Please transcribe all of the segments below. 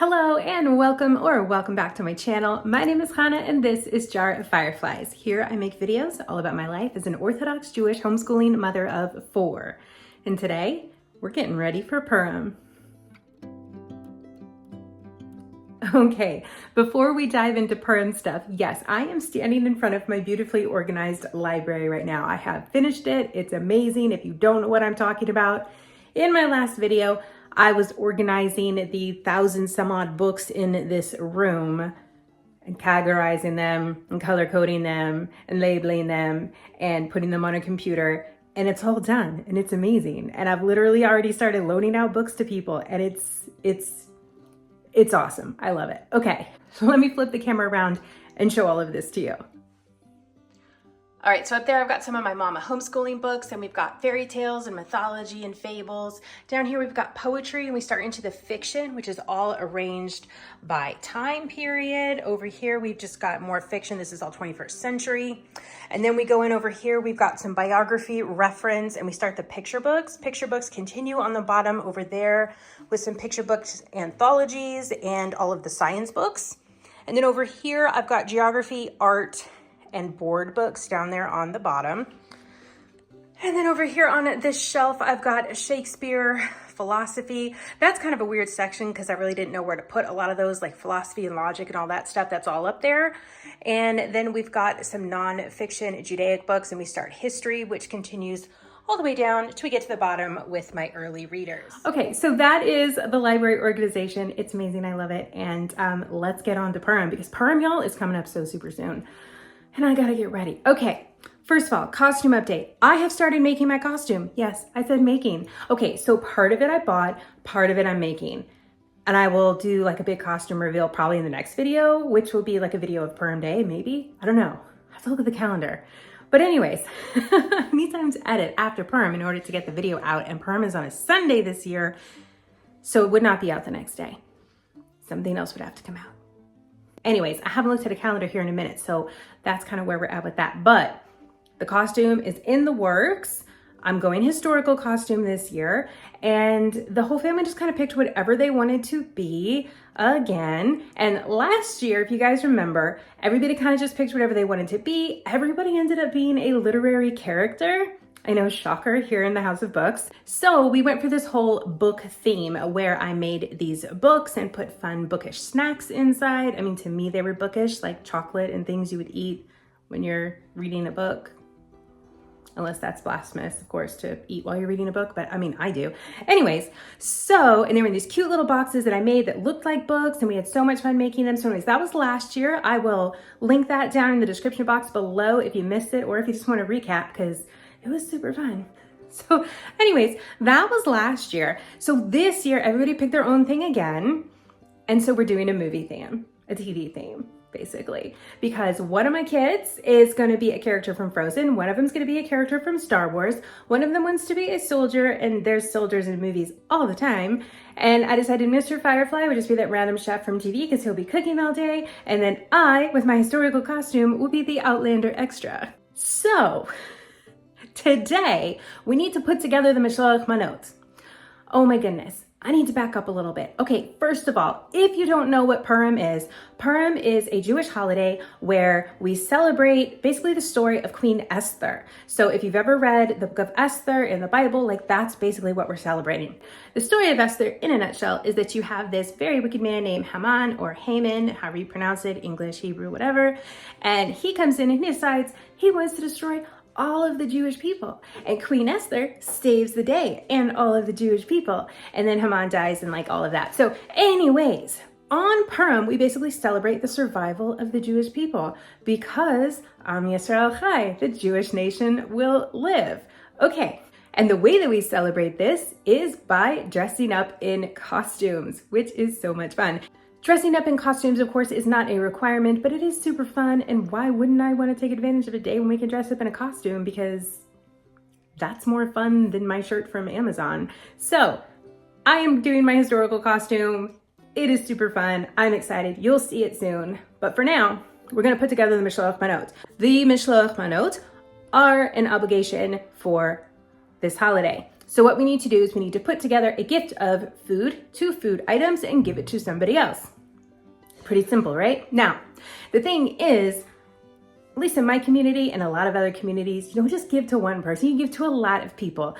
Hello and welcome back to my channel. My name is Hannah and this is Jar of Fireflies. Here I make videos all about my life as an Orthodox Jewish homeschooling mother of 4. And today we're getting ready for Purim. Okay, before we dive into Purim stuff, yes, I am standing in front of my beautifully organized library right now. I have finished it. It's amazing. If you don't know what I'm talking about, in my last video, I was organizing the 1,000 some odd books in this room and categorizing them and color coding them and labeling them and putting them on a computer. And it's all done and it's amazing. And I've literally already started loaning out books to people and it's awesome. I love it. Okay, so let me flip the camera around and show all of this to you. All right, so up there I've got some of my mama homeschooling books, and we've got fairy tales and mythology and fables. Down here we've got poetry, and we start into the fiction, which is all arranged by time period. Over here we've just got more fiction. This is all 21st century. And then we go in over here, we've got some biography, reference, and we start the picture books. Picture books continue on the bottom over there with some picture books, anthologies, and all of the science books. And then over here I've got geography, art, and board books down there on the bottom. And then over here on this shelf, I've got Shakespeare, philosophy. That's kind of a weird section because I really didn't know where to put a lot of those, like philosophy and logic and all that stuff. That's all up there. And then we've got some non-fiction Judaic books, and we start history, which continues all the way down till we get to the bottom with my early readers. Okay, so that is the library organization. It's amazing, I love it. And let's get on to Purim, because Purim, y'all, is coming up so super soon. And I gotta get ready. Okay, first of all, costume update. I have started making my costume. Yes, I said making. Okay, so part of it I bought, part of it I'm making. And I will do like a big costume reveal probably in the next video, which will be like a video of Purim Day, maybe. I don't know. I have to look at the calendar. But anyways, I need time to edit after Purim in order to get the video out. And Purim is on a Sunday this year, so it would not be out the next day. Something else would have to come out. Anyways, I haven't looked at a calendar here in a minute, so that's kind of where we're at with that. But the costume is in the works. I'm going historical costume this year, and the whole family just kind of picked whatever they wanted to be again. And last year, if you guys remember, everybody kind of just picked whatever they wanted to be. Everybody ended up being a literary character. I know, shocker, here in the House of Books. So we went for this whole book theme where I made these books and put fun bookish snacks inside. I mean, to me, they were bookish, like chocolate and things you would eat when you're reading a book. Unless that's blasphemous, of course, to eat while you're reading a book, but I mean, I do. Anyways, so, and they were in these cute little boxes that I made that looked like books, and we had so much fun making them. So anyways, that was last year. I will link that down in the description box below if you missed it, or if you just want to recap, because it was super fun. So anyways, that was last year. So this year, everybody picked their own thing again. And so we're doing a movie theme, a TV theme, basically. Because one of my kids is going to be a character from Frozen. One of them is going to be a character from Star Wars. One of them wants to be a soldier, and there's soldiers in movies all the time. And I decided Mr. Firefly would just be that random chef from TV because he'll be cooking all day. And then I, with my historical costume, will be the Outlander extra. So today, we need to put together the Mishloach Manot. Oh my goodness, I need to back up a little bit. Okay, first of all, if you don't know what Purim is a Jewish holiday where we celebrate basically the story of Queen Esther. So if you've ever read the book of Esther in the Bible, like that's basically what we're celebrating. The story of Esther, in a nutshell, is that you have this very wicked man named Haman, or Haman, however you pronounce it, English, Hebrew, whatever. And he comes in and he decides he wants to destroy all of the Jewish people, and Queen Esther saves the day and all of the Jewish people, and then Haman dies and like all of that. So anyways, on Purim, we basically celebrate the survival of the Jewish people because Am Yisrael Chai, the Jewish nation will live. Okay, and the way that we celebrate this is by dressing up in costumes, which is so much fun. Dressing up in costumes, of course, is not a requirement, but it is super fun. And why wouldn't I want to take advantage of a day when we can dress up in a costume? Because that's more fun than my shirt from Amazon. So I am doing my historical costume. It is super fun. I'm excited. You'll see it soon. But for now, we're going to put together the Mishloach Manot. The Mishloach Manot are an obligation for this holiday. So what we need to do is we need to put together a gift of food, 2 food items, and give it to somebody else. Pretty simple, right? Now, the thing is, at least in my community and a lot of other communities, you don't just give to one person, you give to a lot of people.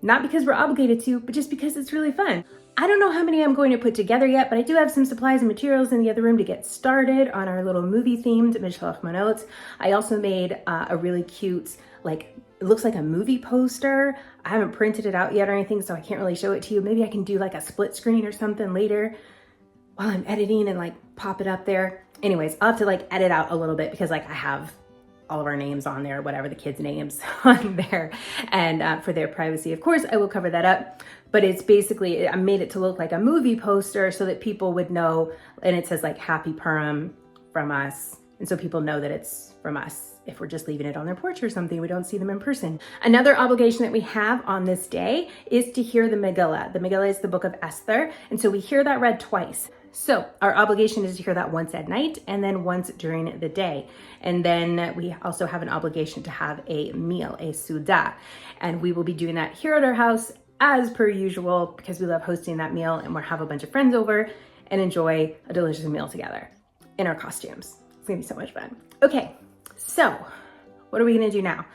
Not because we're obligated to, but just because it's really fun. I don't know how many I'm going to put together yet, but I do have some supplies and materials in the other room to get started on our little movie themed Mishloach Manot. I also made a really cute, like, it looks like a movie poster. I haven't printed it out yet or anything, so I can't really show it to you. Maybe I can do like a split screen or something later while I'm editing and like pop it up there. Anyways, I'll have to like edit out a little bit because like I have all of our names on there, whatever the kids' names on there. And for their privacy, of course, I will cover that up. But it's basically, I made it to look like a movie poster so that people would know, and it says like Happy Purim from us. And so people know that it's from us. If we're just leaving it on their porch or something, we don't see them in person. Another obligation that we have on this day is to hear the Megillah. The Megillah is the book of Esther. And so we hear that read twice. So our obligation is to hear that once at night and then once during the day. And then we also have an obligation to have a meal, a Suda. And we will be doing that here at our house as per usual because we love hosting that meal and we'll have a bunch of friends over and enjoy a delicious meal together in our costumes. It's gonna be so much fun. Okay, so what are we gonna do now?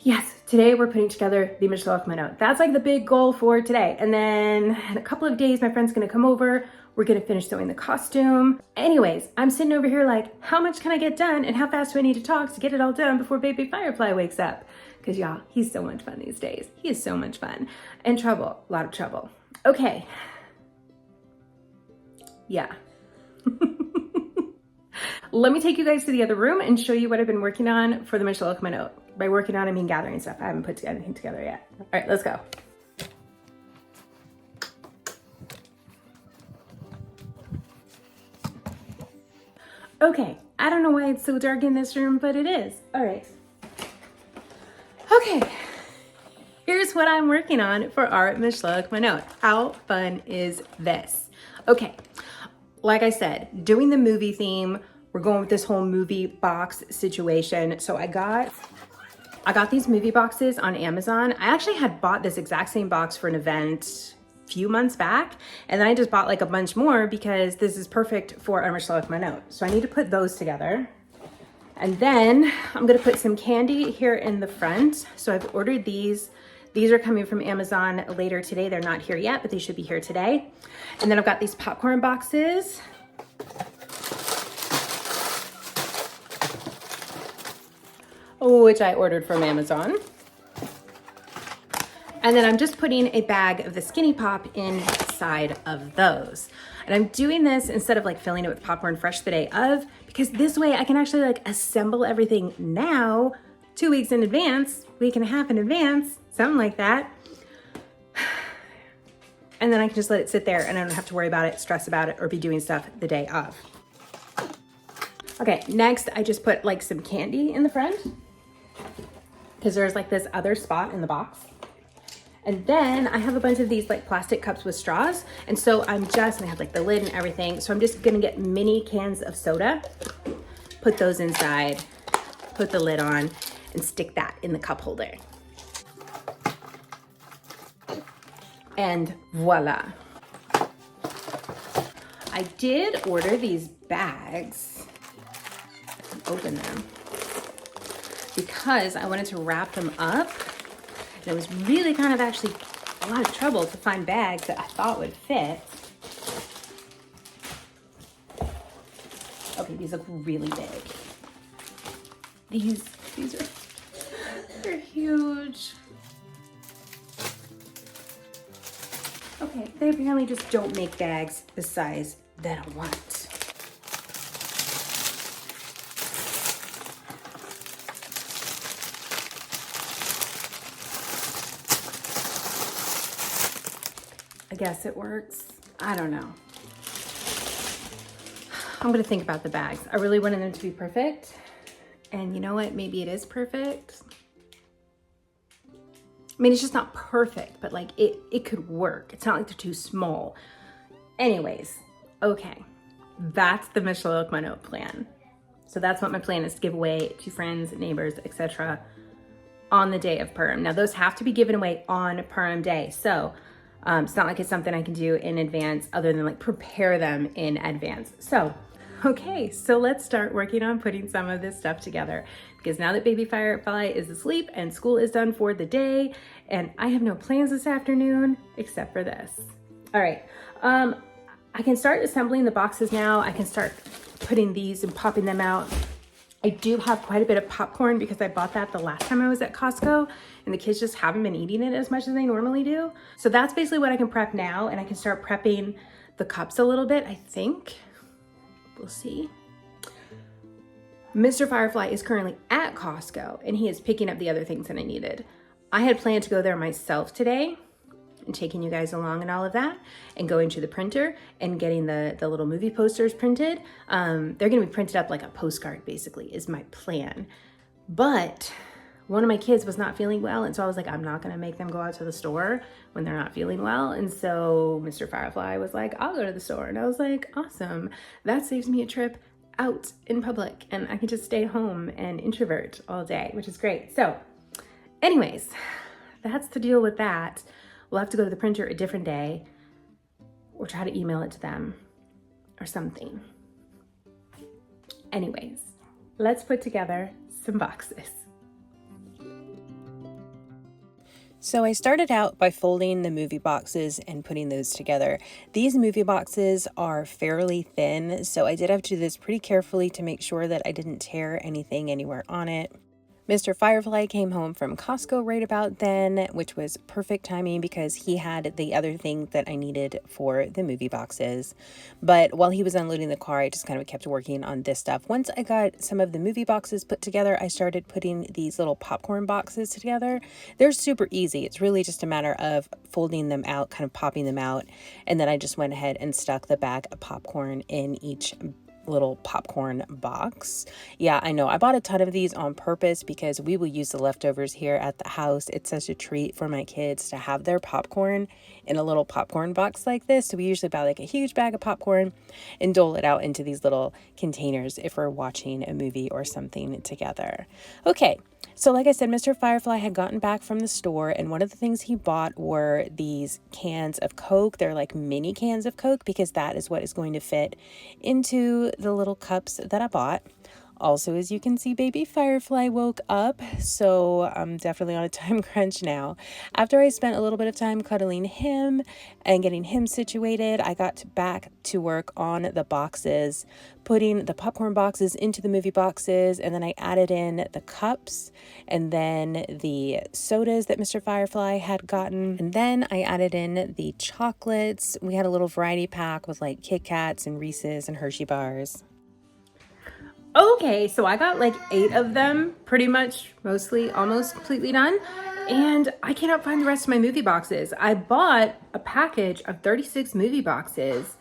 Yes, today we're putting together the Mishloach Manot. That's like the big goal for today. And then in a couple of days, my friend's gonna come over. We're gonna finish sewing the costume. Anyways, I'm sitting over here like, how much can I get done and how fast do I need to talk to get it all done before baby Firefly wakes up? Because y'all, he's so much fun these days. He is so much fun. And trouble, a lot of trouble. Okay. Yeah. Let me take you guys to the other room and show you what I've been working on for the Mishloach Manot. By working on, I mean gathering stuff. I haven't put anything together yet. All right, let's go. Okay, I don't know why it's so dark in this room, but it is. All right. Okay, here's what I'm working on for our Mishloach Manot. How fun is this? Okay, like I said, doing the movie theme, we're going with this whole movie box situation. So I got these movie boxes on Amazon. I actually had bought this exact same box for an event a few months back. And then I just bought like a bunch more because this is perfect for our Mishloach Manot. So I need to put those together. And then I'm gonna put some candy here in the front. So I've ordered these. These are coming from Amazon later today. They're not here yet, but they should be here today. And then I've got these popcorn boxes. Which I ordered from Amazon. And then I'm just putting a bag of the Skinny Pop inside of those. And I'm doing this instead of like filling it with popcorn fresh the day of, because this way I can actually like assemble everything now, 2 weeks in advance, week and a half in advance, something like that. And then I can just let it sit there and I don't have to worry about it, stress about it, or be doing stuff the day of. Okay, next I just put like some candy in the front because there's like this other spot in the box. And then I have a bunch of these like plastic cups with straws. And so and I have like the lid and everything. So I'm just gonna get mini cans of soda, put those inside, put the lid on, and stick that in the cup holder. And voila. I did order these bags. Open them because I wanted to wrap them up. And it was really kind of actually a lot of trouble to find bags that I thought would fit. Okay, these look really big. These are, they're huge. Okay, they apparently just don't make bags the size that I want. I guess it works. I don't know. I'm gonna think about the bags. I really wanted them to be perfect. And you know what? Maybe it is perfect. I mean, it's just not perfect, but like it could work. It's not like they're too small. Anyways, okay. That's the Mishloach Manot plan. So that's what my plan is, to give away to friends, neighbors, etc. on the day of Purim. Now those have to be given away on Purim day. So it's not like it's something I can do in advance other than like prepare them in advance. So, okay, so let's start working on putting some of this stuff together, because now that baby Firefly is asleep and school is done for the day and I have no plans this afternoon except for this. All right, I can start assembling the boxes now. I can start putting these and popping them out. I do have quite a bit of popcorn because I bought that the last time I was at Costco and the kids just haven't been eating it as much as they normally do. So that's basically what I can prep now, and I can start prepping the cups a little bit, I think. We'll see. Mr. Firefly is currently at Costco and he is picking up the other things that I needed. I had planned to go there myself today and taking you guys along and all of that, and going to the printer and getting the little movie posters printed. They're gonna be printed up like a postcard, basically, is my plan. But one of my kids was not feeling well, and so I was like, I'm not gonna make them go out to the store when they're not feeling well. And so Mr. Firefly was like, I'll go to the store. And I was like, awesome. That saves me a trip out in public and I can just stay home and introvert all day, which is great. So anyways, that's the deal with that. We'll have to go to the printer a different day or try to email it to them or something. Anyways, let's put together some boxes. So I started out by folding the movie boxes and putting those together. These movie boxes are fairly thin, so I did have to do this pretty carefully to make sure that I didn't tear anything anywhere on it. Mr. Firefly came home from Costco right about then, which was perfect timing because he had the other thing that I needed for the movie boxes. But while he was unloading the car, I just kind of kept working on this stuff. Once I got some of the movie boxes put together, I started putting these little popcorn boxes together. They're super easy. It's really just a matter of folding them out, kind of popping them out. And then I just went ahead and stuck the bag of popcorn in each little popcorn box. Yeah, I know. I bought a ton of these on purpose because we will use the leftovers here at the house. It's such a treat for my kids to have their popcorn in a little popcorn box like this. So we usually buy like a huge bag of popcorn and dole it out into these little containers if we're watching a movie or something together. Okay. So like I said, Mr. Firefly had gotten back from the store, and one of the things he bought were these cans of Coke. They're like mini cans of Coke because that is what is going to fit into the little cups that I bought. Also, as you can see, baby Firefly woke up, so I'm definitely on a time crunch now. After I spent a little bit of time cuddling him and getting him situated, I got back to work on the boxes, putting the popcorn boxes into the movie boxes, and then I added in the cups and then the sodas that Mr. Firefly had gotten, and then I added in the chocolates. We had a little variety pack with like Kit Kats and Reese's and Hershey bars. Okay, so I got like 8 of them, pretty much, mostly, almost completely done. And I cannot find the rest of my movie boxes. I bought a package of 36 movie boxes.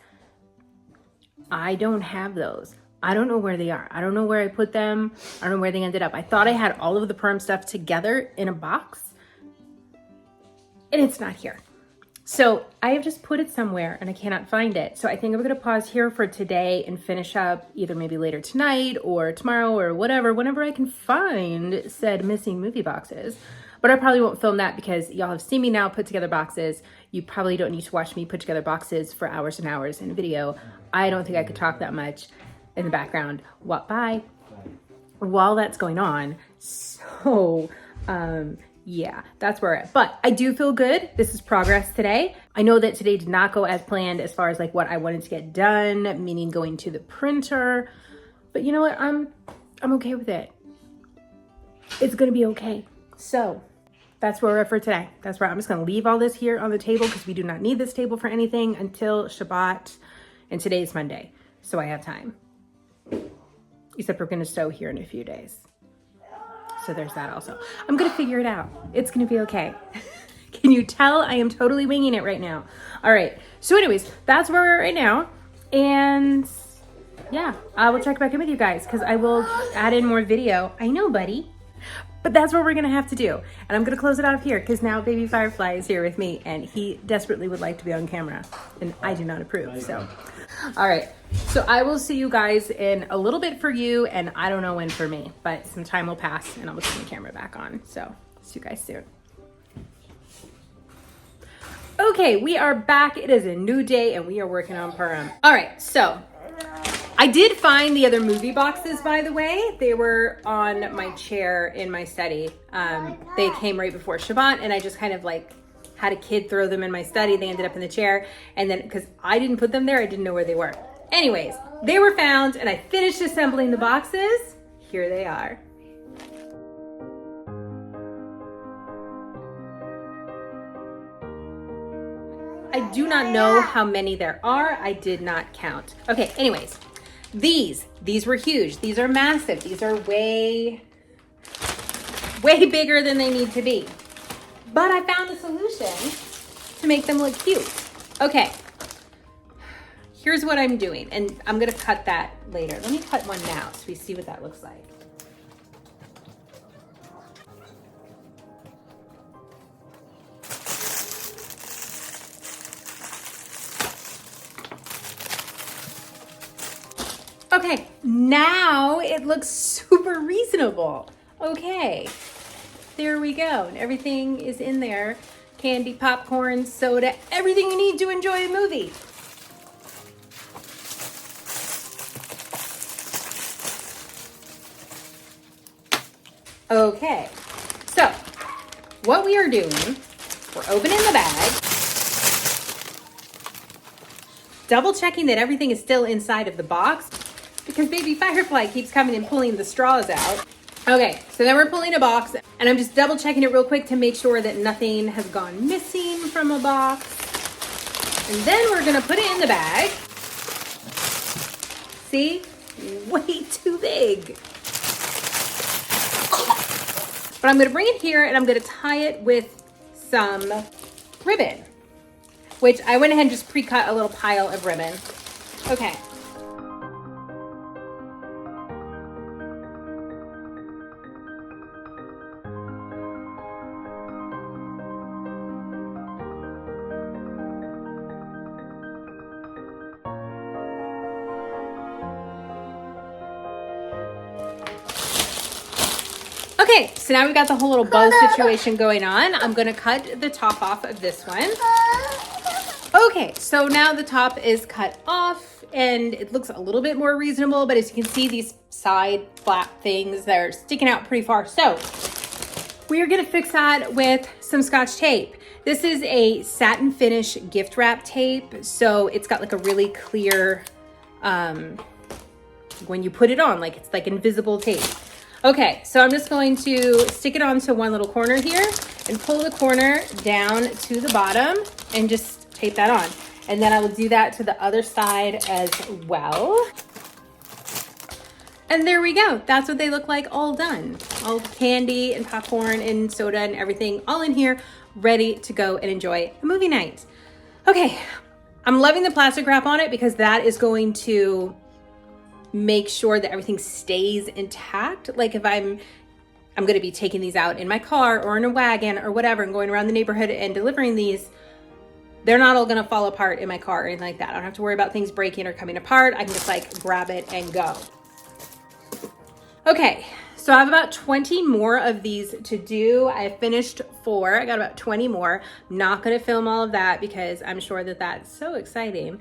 I don't have those. I don't know where they are. I don't know where I put them. I don't know where they ended up. I thought I had all of the Purim stuff together in a box, and it's not here. So I have just put it somewhere and I cannot find it. So I think I'm going to pause here for today and finish up either maybe later tonight or tomorrow or whatever, whenever I can find said missing movie boxes. But I probably won't film that because y'all have seen me now put together boxes. You probably don't need to watch me put together boxes for hours and hours in a video. I don't think I could talk that much in the background while that's going on. So, yeah, that's where we're at. But I do feel good. This is progress today. I know that today did not go as planned as far as like what I wanted to get done, meaning going to the printer. But you know what? I'm okay with it. It's gonna be okay. So that's where we're at for today. That's where I'm just gonna leave all this here on the table because we do not need this table for anything until Shabbat, and today is Monday, so I have time. Except we're gonna sew here in a few days. So there's that also. I'm gonna figure it out. It's gonna be okay. Can you tell I am totally winging it right now? All right, so anyways, that's where we're at right now. And yeah, I will check back in with you guys because I will add in more video. I know, buddy. But that's what we're gonna have to do. And I'm gonna close it off here because now baby Firefly is here with me and he desperately would like to be on camera and I do not approve, so. All right, so I will see you guys in a little bit for you and I don't know when for me, but some time will pass and I'll turn the camera back on. So See you guys soon. Okay, we are back. It is a new day and we are working on Purim. All right, so I did find the other movie boxes, by the way. They were on my chair in my study. They came right before Shabbat, and I just kind of like had a kid throw them in my study. They ended up in the chair, and then because I didn't put them there, I didn't know where they were. Anyways, they were found, and I finished assembling the boxes. Here they are. I do not know how many there are. I did not count. Okay, anyways, these were huge. These are massive. These are way bigger than they need to be. But I found a solution to make them look cute. Okay, here's what I'm doing, and I'm gonna cut that later. Let me cut one now so we see what that looks like. Okay, now it looks super reasonable. Okay, there we go. And everything is in there. Candy, popcorn, soda, everything you need to enjoy a movie. Okay, so what we are doing, we're opening the bag, double checking that everything is still inside of the box, because baby Firefly keeps coming and pulling the straws out. Okay, so then we're pulling a box, and I'm just double checking it real quick to make sure that nothing has gone missing from a box. And then we're gonna put it in the bag. See? Way too big. But I'm gonna bring it here and I'm gonna tie it with some ribbon, which I went ahead and just pre-cut a little pile of ribbon. Okay. Okay, so now we've got the whole little bow situation going on. I'm gonna cut the top off of this one. Okay, so now the top is cut off and it looks a little bit more reasonable, but as you can see, these side flap things, they're sticking out pretty far. So we're gonna fix that with some Scotch tape. This is a satin finish gift wrap tape. So it's got like a really clear, when you put it on, like it's like invisible tape. Okay, so I'm just going to stick it onto one little corner here and pull the corner down to the bottom and just tape that on. And then I will do that to the other side as well. And there we go. That's what they look like all done. All candy and popcorn and soda and everything all in here, ready to go and enjoy a movie night. Okay, I'm loving the plastic wrap on it because that is going to make sure that everything stays intact. Like if I'm going to be taking these out in my car or in a wagon or whatever and going around the neighborhood and delivering these, they're not all going to fall apart in my car or anything like that. I don't have to worry about things breaking or coming apart. I can just like grab it and go. Okay, so I have about 20 more of these to do. I finished 4. I got about 20 more. I'm not going to film all of that because I'm sure that that's so exciting.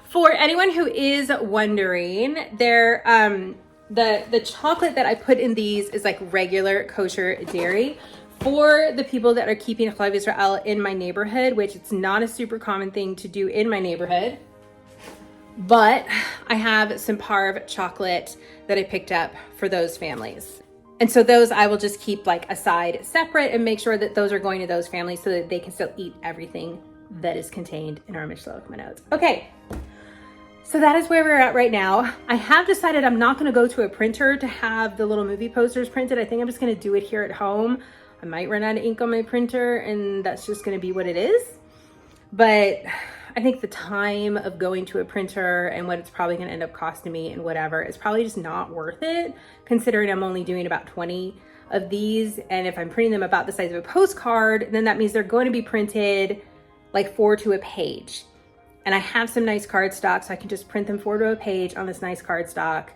For anyone who is wondering, the chocolate that I put in these is like regular kosher dairy. For the people that are keeping Collab Israel in my neighborhood, which it's not a super common thing to do in my neighborhood, but I have some Parv chocolate that I picked up for those families. And so those I will just keep like aside separate and make sure that those are going to those families so that they can still eat everything that is contained in our Mishloach Manot. Okay. So that is where we're at right now. I have decided I'm not gonna go to a printer to have the little movie posters printed. I think I'm just gonna do it here at home. I might run out of ink on my printer and that's just gonna be what it is. But I think the time of going to a printer and what it's probably gonna end up costing me and whatever is probably just not worth it, considering I'm only doing about 20 of these. And if I'm printing them about the size of a postcard, then that means they're going to be printed like 4 to a page. And I have some nice cardstock, so I can just print them 4 to a page on this nice cardstock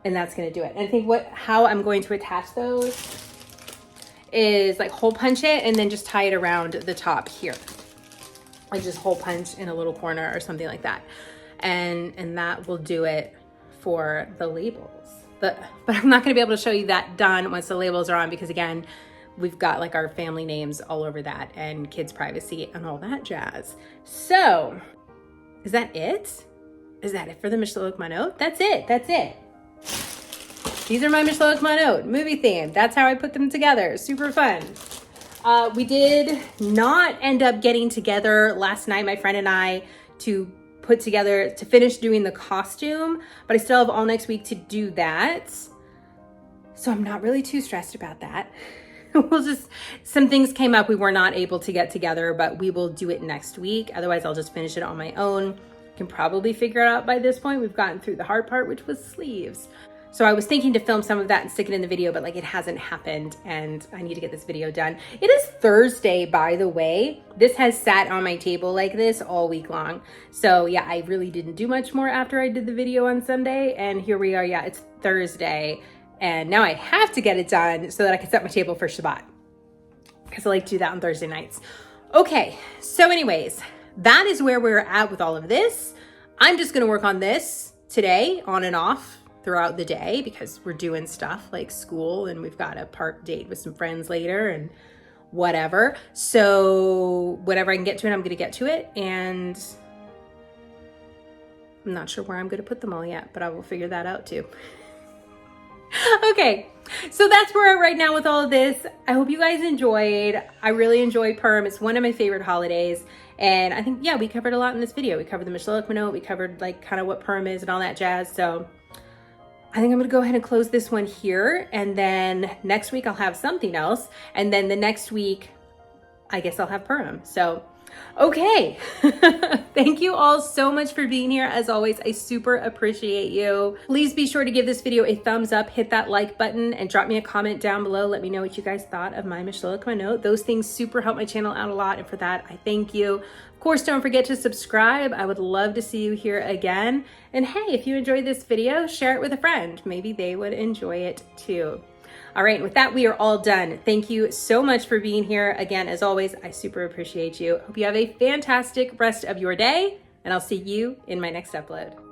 And that's gonna do it. And I think how I'm going to attach those is like hole punch it and then just tie it around the top here. Like just hole punch in a little corner or something like that. And that will do it for the labels. But I'm not gonna be able to show you that done once the labels are on, because again, we've got like our family names all over that and kids' privacy and all that jazz. So is that it? Is that it for the Mishloach Manot? That's it, that's it. These are my Mishloach Manot, movie themed. That's how I put them together, super fun. We did not end up getting together last night, my friend and I, to finish doing the costume, but I still have all next week to do that. So I'm not really too stressed about that. Some things came up, we were not able to get together, but we will do it next week. Otherwise, I'll just finish it on my own. Can probably figure it out by this point. We've gotten through the hard part, which was sleeves. So I was thinking to film some of that and stick it in the video, but like it hasn't happened and I need to get this video done. It is Thursday, by the way. This has sat on my table like this all week long. So yeah, I really didn't do much more after I did the video on Sunday, and here we are. Yeah, it's Thursday and now I have to get it done so that I can set my table for Shabbat, because I like to do that on Thursday nights. Okay, so anyways, that is where we're at with all of this. I'm just gonna work on this today on and off throughout the day because we're doing stuff like school and we've got a park date with some friends later and whatever. So whatever I can get to it, I'm gonna get to it, and I'm not sure where I'm gonna put them all yet, but I will figure that out too. Okay, so that's where we're at right now with all of this. I hope you guys enjoyed. I really enjoyed Purim. It's one of my favorite holidays. And I think, yeah, we covered a lot in this video. We covered the Mishloach Manot, we covered like kind of what Purim is and all that jazz. So I think I'm gonna go ahead and close this one here. And then next week I'll have something else. And then the next week, I guess I'll have Purim. So, okay. Thank you all so much for being here. As always, I super appreciate you. Please be sure to give this video a thumbs up, hit that like button, and drop me a comment down below. Let me know what you guys thought of my Mishloach Manot. Those things super help my channel out a lot, and for that, I thank you. Of course, don't forget to subscribe. I would love to see you here again. And hey, if you enjoyed this video, share it with a friend. Maybe they would enjoy it too. All right, with that, we are all done. Thank you so much for being here. Again, as always, I super appreciate you. Hope you have a fantastic rest of your day, and I'll see you in my next upload.